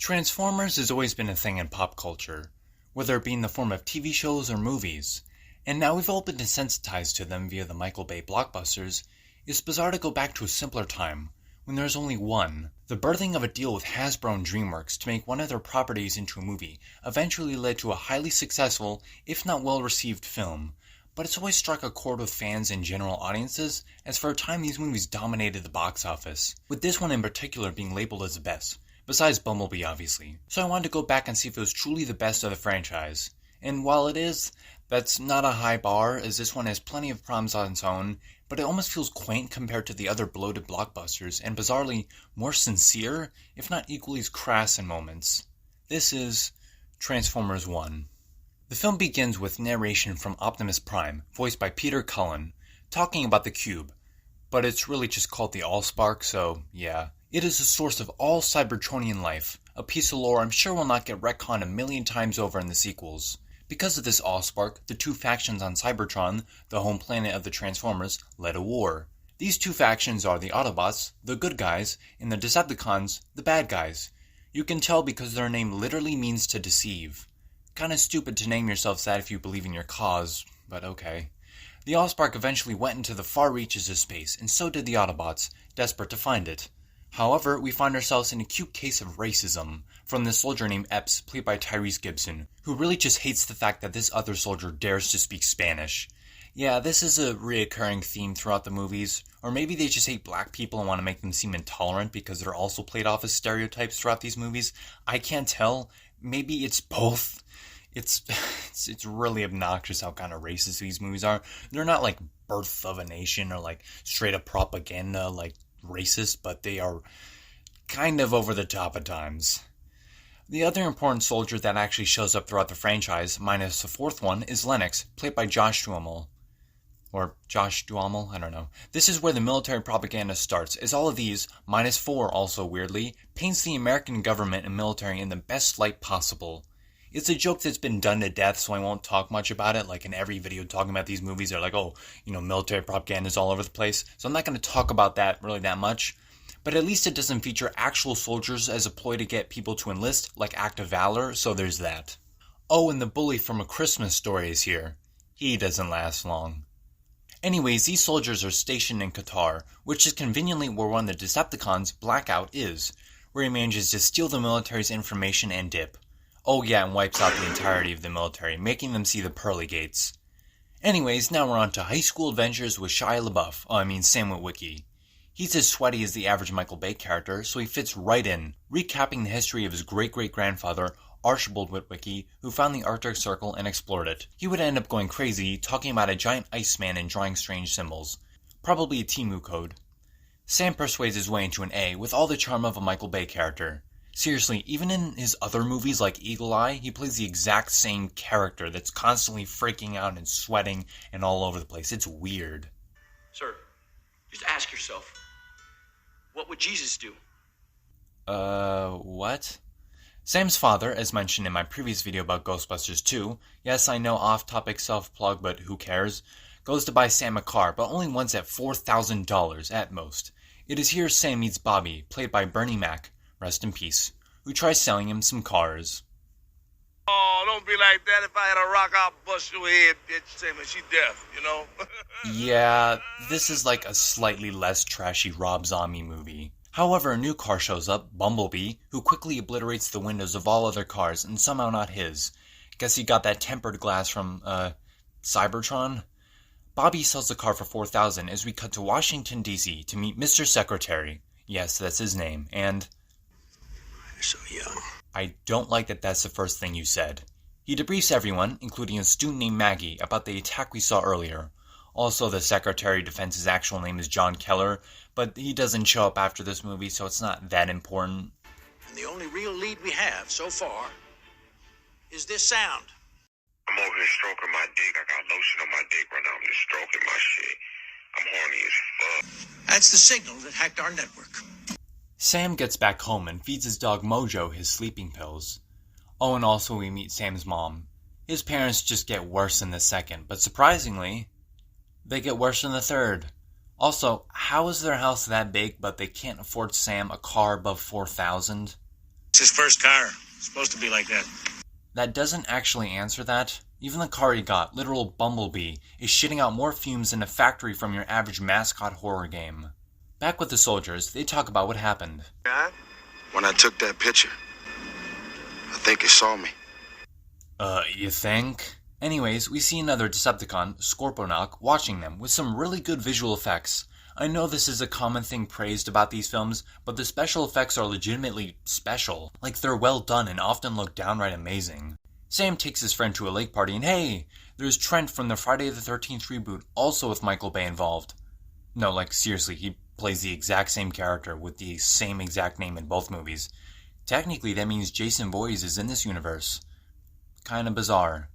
Transformers has always been a thing in pop culture, whether it be in the form of TV shows or movies, and now we've all been desensitized to them via the Michaelbay blockbusters. It's bizarre to go back to a simpler time, when there's only one. The birthing of a deal with Hasbro and DreamWorks to make one of their properties into a movie eventually led to a highly successful, if not well-received film, but it's always struck a chord with fans and general audiences, as for a time these movies dominated the box office, with this one in particular being labeled as the best. Besides Bumblebee, obviously. So I wanted to go back and see if it was truly the best of the franchise. And while it is, that's not a high bar, as this one has plenty of problems on its own, but it almost feels quaint compared to the other bloated blockbusters, and bizarrely, more sincere, if not equally as crass in moments. This is Transformers 1. The film begins with narration from OptimusPrime, voiced by Peter Cullen, talking about the cube, but it's really just called the Allspark, so yeah. It is the source of all Cybertronian life, a piece of lore I'm sure will not get retconned a million times over in the sequels. Because of this Allspark, the two factions on Cybertron, the home planet of the Transformers, led a war. These two factions are the Autobots, the good guys, and the Decepticons, the bad guys. You can tell because their name literally means to deceive. Kinda stupid to name yourselves that if you believe in your cause, but okay. The Allspark eventually went into the far reaches of space, and so did the Autobots, desperate to find it. However, we find ourselves in a acute case of racism from this soldier named Epps, played by Tyrese Gibson, who really just hates the fact that this other soldier dares to speak Spanish. Yeah, this is a reoccurring theme throughout the movies, or maybe they just hate black people and want to make them seem intolerant because they're also played off as stereotypes throughout these movies. I can't tell. Maybe it's both. It's really obnoxious how kind of racist these movies are. They're not like Birth of a Nation or like straight up propaganda like racist, but they are kind of over the top at times. The other important soldier that actually shows up throughout the franchise, minus the fourth one, is Lennox, played by Josh Duhamel. Or Josh Duhamel, I don't know. This is where the military propaganda starts, as all of these, minus 4 also weirdly, paints the American government and military in the best light possible. It's a joke that's been done to death, so I won't talk much about it. Like in every video talking about these movies, they're like, oh, military propaganda is all over the place. So I'm not going to talk about that really that much. But at least it doesn't feature actual soldiers as a ploy to get people to enlist, like Act of Valor, so there's that. Oh, and the bully from A Christmas Story is here. He doesn't last long. Anyways, these soldiers are stationed in Qatar, which is conveniently where one of the Decepticons, Blackout, is, where he manages to steal the military's information and dip. Oh yeah, and wipes out the entirety of the military, making them see the pearly gates. Anyways, now we're on to high school adventures with Shia LaBeouf, Sam Witwicky. He's as sweaty as the average Michaelbay character, so he fits right in, recapping the history of his great-great-grandfather, Archibald Witwicky, who found the Arctic Circle and explored it. He would end up going crazy, talking about a giant Iceman and drawing strange symbols. Probably a Temu code. Sam persuades his way into an A with all the charm of a Michaelbay character. Seriously, even in his other movies like Eagle Eye, he plays the exact same character that's constantly freaking out and sweating and all over the place. It's weird. Sir, just ask yourself, what would Jesus do? What? Sam's father, as mentioned in my previous video about Ghostbusters 2, yes, I know off-topic self-plug, but who cares, goes to buy Sam a car, but only once at $4,000 at most. It is here Sam meets Bobby, played by Bernie Mac, rest in peace, who tries selling him some cars. Oh, don't be like that. If I had a rock, I'll bust your head, bitch. Say, man, she deaf, Yeah, this is like a slightly less trashy Rob Zombie movie. However, a new car shows up, Bumblebee, who quickly obliterates the windows of all other cars, and somehow not his. Guess he got that tempered glass from, Cybertron? Bobby sells the car for $4,000 as we cut to Washington, D.C. to meet Mr. Secretary. Yes, that's his name, and So young. I don't like that that's the first thing you said. He debriefs everyone, including a student named Maggie, about the attack we saw earlier. Also, the Secretary of Defense's actual name is John Keller, but he doesn't show up after this movie, so it's not that important. And the only real lead we have so far is this sound. I'm over here stroking my dick. I got lotion on my dick right now. I'm just stroking my shit. I'm horny as fuck. That's the signal that hacked our network. Sam gets back home and feeds his dog Mojo his sleeping pills. Oh, and also we meet Sam's mom. His parents just get worse in the second, but surprisingly, they get worse in the third. Also, how is their house that big, but they can't afford Sam a car above $4,000? his first car. It's supposed to be like that. That doesn't actually answer that. Even the car he got, literal Bumblebee, is shitting out more fumes than a factory from your average mascot horror game. Back with the soldiers, they talk about what happened. When I took that picture, I think it saw me. You think? Anyways, we see another Decepticon, Scorponok, watching them with some really good visual effects. I know this is a common thing praised about these films, but the special effects are legitimately special. Like, they're well done and often look downright amazing. Sam takes his friend to a lake party, and hey, there's Trent from the Friday the 13th reboot, also with Michaelbay involved. No, like, seriously, he plays the exact same character with the same exact name in both movies. Technically, that means Jason Voorhees is in this universe. Kinda bizarre.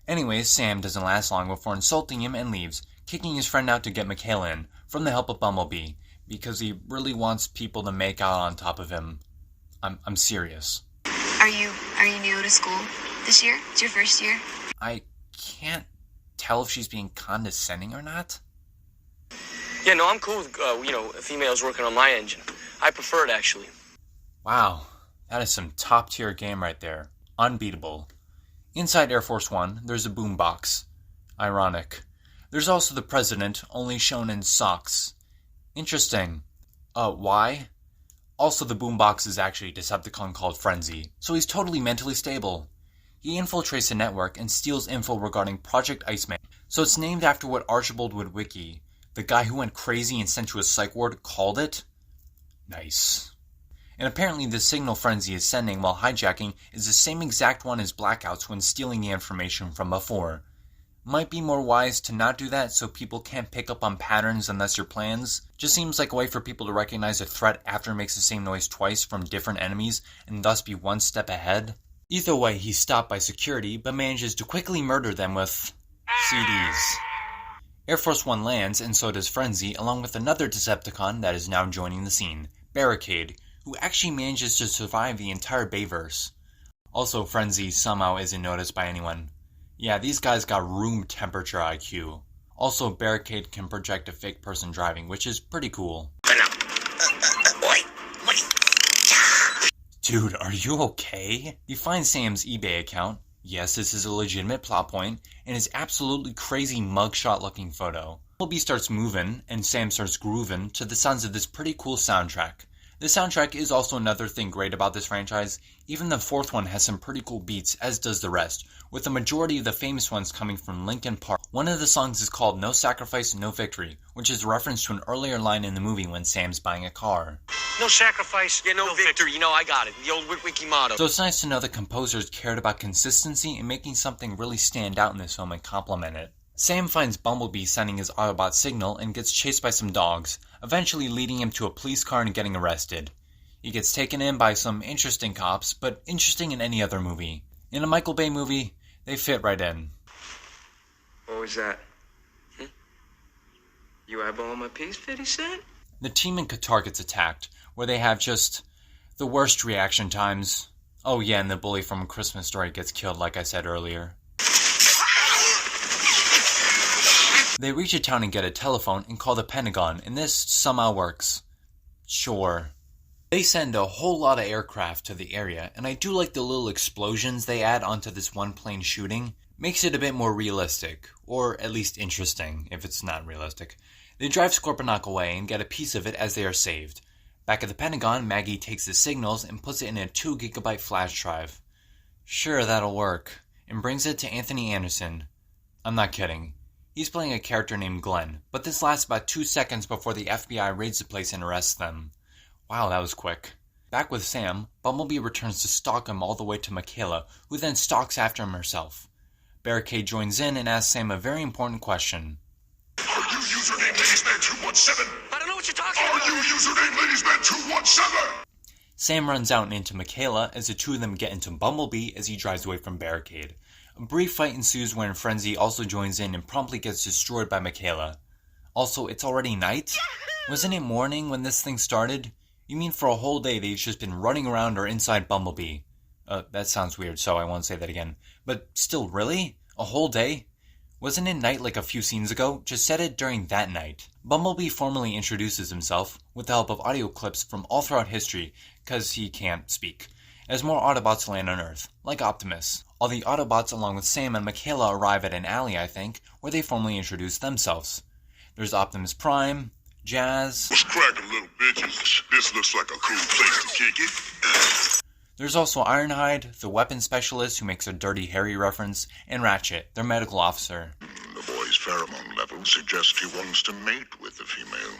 Anyways, Sam doesn't last long before insulting him and leaves, kicking his friend out to get Michaela in, from the help of Bumblebee, because he really wants people to make out on top of him. I'm serious. Are you new to school this year? It's your first year? I can't tell if she's being condescending or not. Yeah, no, I'm cool with, females working on my engine. I prefer it, actually. Wow, that is some top-tier game right there. Unbeatable. Inside Air Force One, there's a boombox. Ironic. There's also the president, only shown in socks. Interesting. Why? Also, the boombox is actually a Decepticon called Frenzy, so he's totally mentally stable. He infiltrates the network and steals info regarding Project Iceman, so it's named after what Archibald Woodwicki, the guy who went crazy and sent to a psych ward, called it. Nice. And apparently the signal Frenzy is sending while hijacking is the same exact one as Blackout's when stealing the information from before. Might be more wise to not do that so people can't pick up on patterns unless your plans. Just seems like a way for people to recognize a threat after it makes the same noise twice from different enemies and thus be one step ahead. Either way, he's stopped by security but manages to quickly murder them with CDs. Air Force One lands and so does Frenzy along with another Decepticon that is now joining the scene, Barricade, who actually manages to survive the entire Bayverse. Also, Frenzy somehow isn't noticed by anyone. Yeah, these guys got room temperature IQ. Also, Barricade can project a fake person driving, which is pretty cool. Dude, are you okay? You find Sam's eBay account. Yes, this is a legitimate plot point, and his absolutely crazy mugshot looking photo. Bumblebee starts moving, and Sam starts grooving to the sounds of this pretty cool soundtrack. The soundtrack is also another thing great about this franchise. Even the fourth one has some pretty cool beats, as does the rest, with the majority of the famous ones coming from Linkin Park. One of the songs is called No Sacrifice, No Victory, which is a reference to an earlier line in the movie when Sam's buying a car. No sacrifice. Yeah, no victory. I got it. The old Wiki motto. So it's nice to know the composers cared about consistency and making something really stand out in this film and complement it. Sam finds Bumblebee sending his Autobot signal and gets chased by some dogs, eventually leading him to a police car and getting arrested. He gets taken in by some interesting cops, but interesting in any other movie. In a Michaelbay movie, they fit right in. What was that? You eyeballing my piece, 50 Cent? The team in Qatar gets attacked, where they have just the worst reaction times. Oh yeah, and the bully from A Christmas Story gets killed like I said earlier. They reach a town and get a telephone and call the Pentagon, and this somehow works. Sure. They send a whole lot of aircraft to the area, and I do like the little explosions they add onto this one plane shooting. Makes it a bit more realistic, or at least interesting, if it's not realistic. They drive Scorponok away and get a piece of it as they are saved. Back at the Pentagon, Maggie takes the signals and puts it in a 2 GB flash drive. Sure, that'll work, and brings it to Anthony Anderson. I'm not kidding. He's playing a character named Glenn, but this lasts about 2 seconds before the FBI raids the place and arrests them. Wow, that was quick. Back with Sam, Bumblebee returns to stalk him all the way to Michaela, who then stalks after him herself. Barricade joins in and asks Sam a very important question. Are you username LadiesMan217? I don't know what you're talking about. Are you username LadiesMan217? Sam runs out and into Michaela as the two of them get into Bumblebee as he drives away from Barricade. A brief fight ensues wherein Frenzy also joins in and promptly gets destroyed by Michaela. Also, it's already night? Wasn't it morning when this thing started? You mean for a whole day they've just been running around or inside Bumblebee? That sounds weird, so I won't say that again. But still, really? A whole day? Wasn't it night like a few scenes ago? Just said it during that night. Bumblebee formally introduces himself with the help of audio clips from all throughout history, cause he can't speak. as more Autobots land on Earth, like Optimus. All the Autobots along with Sam and Michaela arrive at an alley, I think, where they formally introduce themselves. There's OptimusPrime, Jazz. What's cracking, little bitches? This looks like a cool place to kick it. There's also Ironhide, the weapons specialist who makes a Dirty Harry reference, and Ratchet, their medical officer. The boy's pheromone levels suggest he wants to mate with the female.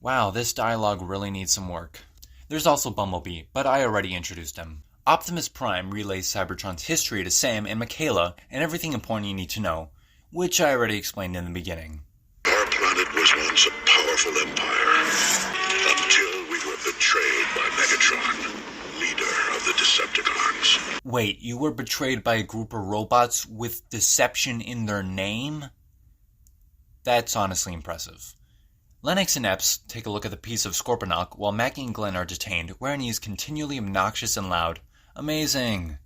Wow, this dialogue really needs some work. There's also Bumblebee, but I already introduced him. OptimusPrime relays Cybertron's history to Sam and Michaela and everything important you need to know, which I already explained in the beginning. Our planet was once a powerful empire, until we were betrayed by Megatron, leader of the Decepticons. Wait, you were betrayed by a group of robots with deception in their name? That's honestly impressive. Lennox and Epps take a look at the piece of Scorponok while Maggie and Glenn are detained, wherein he is continually obnoxious and loud. Amazing!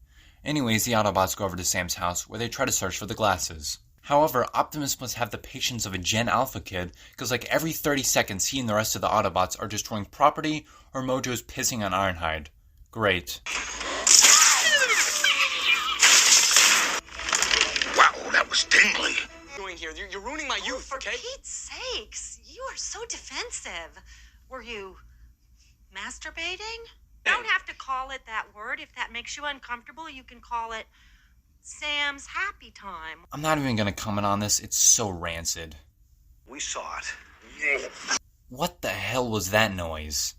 Anyways, the Autobots go over to Sam's house, where they try to search for the glasses. However, Optimus must have the patience of a Gen Alpha kid, because like every 30 seconds he and the rest of the Autobots are destroying property, or Mojo's pissing on Ironhide. Great. Wow, that was tingly. Doing here, you're ruining my youth, For okay? Pete's sakes, you are so defensive. Were you masturbating? You don't have to call it that word. If that makes you uncomfortable, you can call it Sam's happy time. I'm not even gonna comment on this, it's so rancid. We saw it. What the hell was that noise?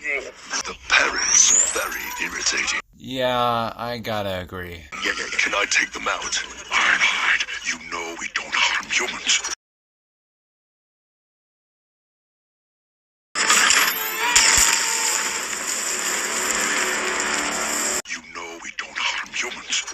The parents, very irritating. Yeah, I gotta agree. Yeah, can I take them out? Ironhide, you know we don't harm humans. You know we don't harm humans.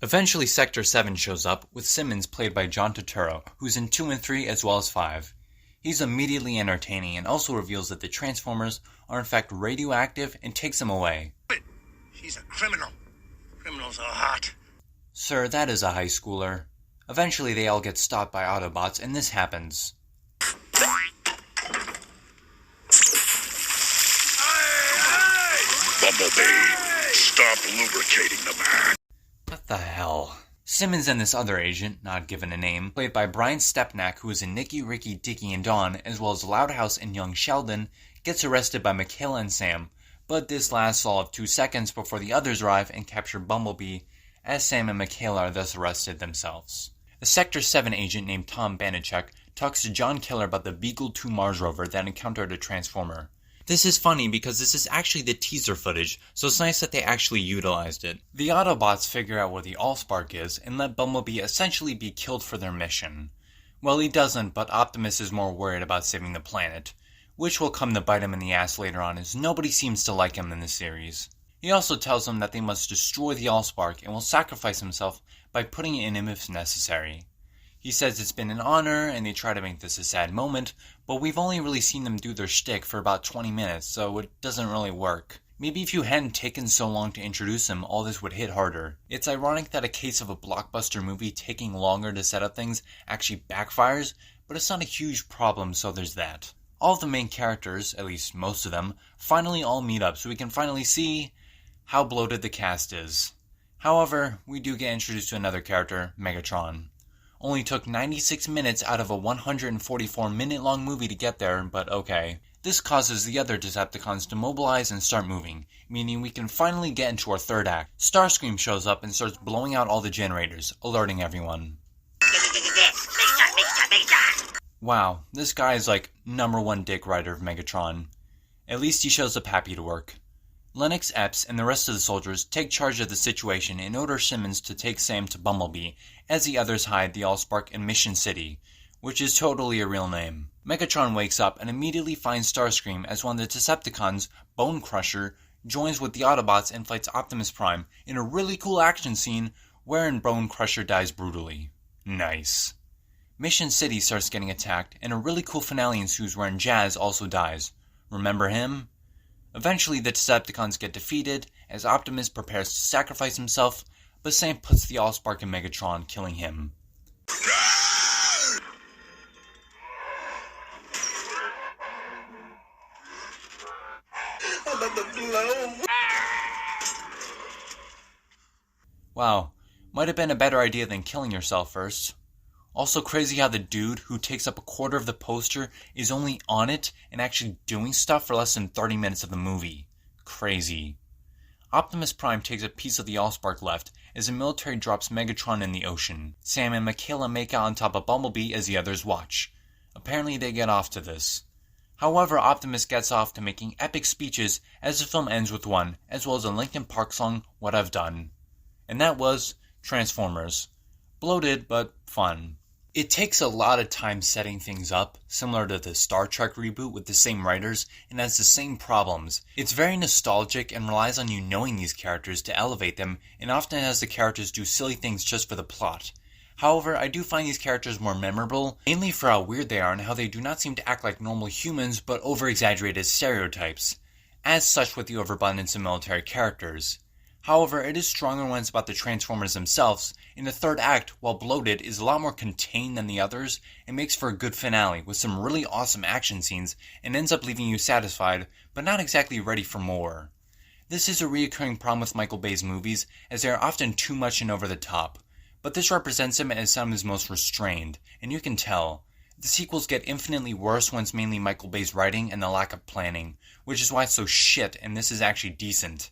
Eventually Sector 7 shows up, with Simmons played by John Turturro, who's in 2 and 3 as well as 5. He's immediately entertaining and also reveals that the Transformers are in fact radioactive and takes them away. She's a criminal. Criminals are hot. Sir, that is a high schooler. Eventually they all get stopped by Autobots and this happens. Bumblebee, stop lubricating the man. What the hell? Simmons and this other agent, not given a name, played by Brian Stepnack, who is in Nicky, Ricky, Dicky, and Dawn, as well as Loudhouse and young Sheldon, gets arrested by Michaela and Sam, but this lasts all of 2 seconds before the others arrive and capture Bumblebee, as Sam and Michaela are thus arrested themselves. A Sector 7 agent named Tom Banachek talks to John Killer about the Beagle 2 Mars rover that encountered a Transformer. This is funny because this is actually the teaser footage, so it's nice that they actually utilized it. The Autobots figure out where the Allspark is and let Bumblebee essentially be killed for their mission. Well, he doesn't, but Optimus is more worried about saving the planet, which will come to bite him in the ass later on as nobody seems to like him in the series. He also tells them that they must destroy the Allspark and will sacrifice himself by putting it in him if necessary. He says it's been an honor and they try to make this a sad moment, but we've only really seen them do their shtick for about 20 minutes, so it doesn't really work. Maybe if you hadn't taken so long to introduce him, all this would hit harder. It's ironic that a case of a blockbuster movie taking longer to set up things actually backfires, but it's not a huge problem, so there's that. All of the main characters, at least most of them, finally all meet up so we can finally see how bloated the cast is. However, we do get introduced to another character, Megatron. Only took 96 minutes out of a 144-minute long movie to get there, but okay. This causes the other Decepticons to mobilize and start moving, meaning we can finally get into our third act. Starscream shows up and starts blowing out all the generators, alerting everyone. Wow, this guy is like #1 dick rider of Megatron. At least he shows up happy to work. Lennox, Epps, and the rest of the soldiers take charge of the situation and order Simmons to take Sam to Bumblebee, as the others hide the Allspark in Mission City, which is totally a real name. Megatron wakes up and immediately finds Starscream as one of the Decepticons, Bone Crusher, joins with the Autobots and fights OptimusPrime in a really cool action scene wherein Bone Crusher dies brutally. Nice. Mission City starts getting attacked, and a really cool finale ensues wherein Jazz also dies. Remember him? Eventually the Decepticons get defeated as Optimus prepares to sacrifice himself, but Sam puts the Allspark in Megatron, killing him. Wow, might have been a better idea than killing yourself first. Also crazy how the dude who takes up a quarter of the poster is only on it and actually doing stuff for less than 30 minutes of the movie. Crazy. OptimusPrime takes a piece of the Allspark left as the military drops Megatron in the ocean. Sam and Michaela make out on top of Bumblebee as the others watch. Apparently they get off to this. However, Optimus gets off to making epic speeches as the film ends with one, as well as a Linkin Park song, What I've Done. And that was Transformers. Bloated, but fun. It takes a lot of time setting things up, similar to the Star Trek reboot with the same writers, and has the same problems. It's very nostalgic and relies on you knowing these characters to elevate them, and often has the characters do silly things just for the plot. However, I do find these characters more memorable, mainly for how weird they are and how they do not seem to act like normal humans, but over-exaggerated stereotypes. As such with the overabundance of military characters. However, it is stronger when it's about the Transformers themselves. In the third act, while bloated, is a lot more contained than the others, and makes for a good finale with some really awesome action scenes, and ends up leaving you satisfied, but not exactly ready for more. This is a reoccurring problem with Michaelbay's movies, as they are often too much and over the top, but this represents him as some of his most restrained, and you can tell. The sequels get infinitely worse when it's mainly Michaelbay's writing and the lack of planning, which is why it's so shit, and this is actually decent.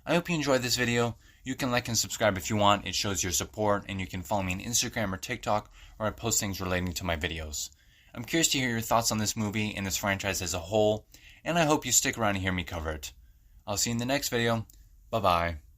I hope you enjoyed this video. You can like and subscribe if you want, it shows your support, and you can follow me on Instagram or TikTok, where I post things relating to my videos. I'm curious to hear your thoughts on this movie and this franchise as a whole, and I hope you stick around and hear me cover it. I'll see you in the next video. Bye bye.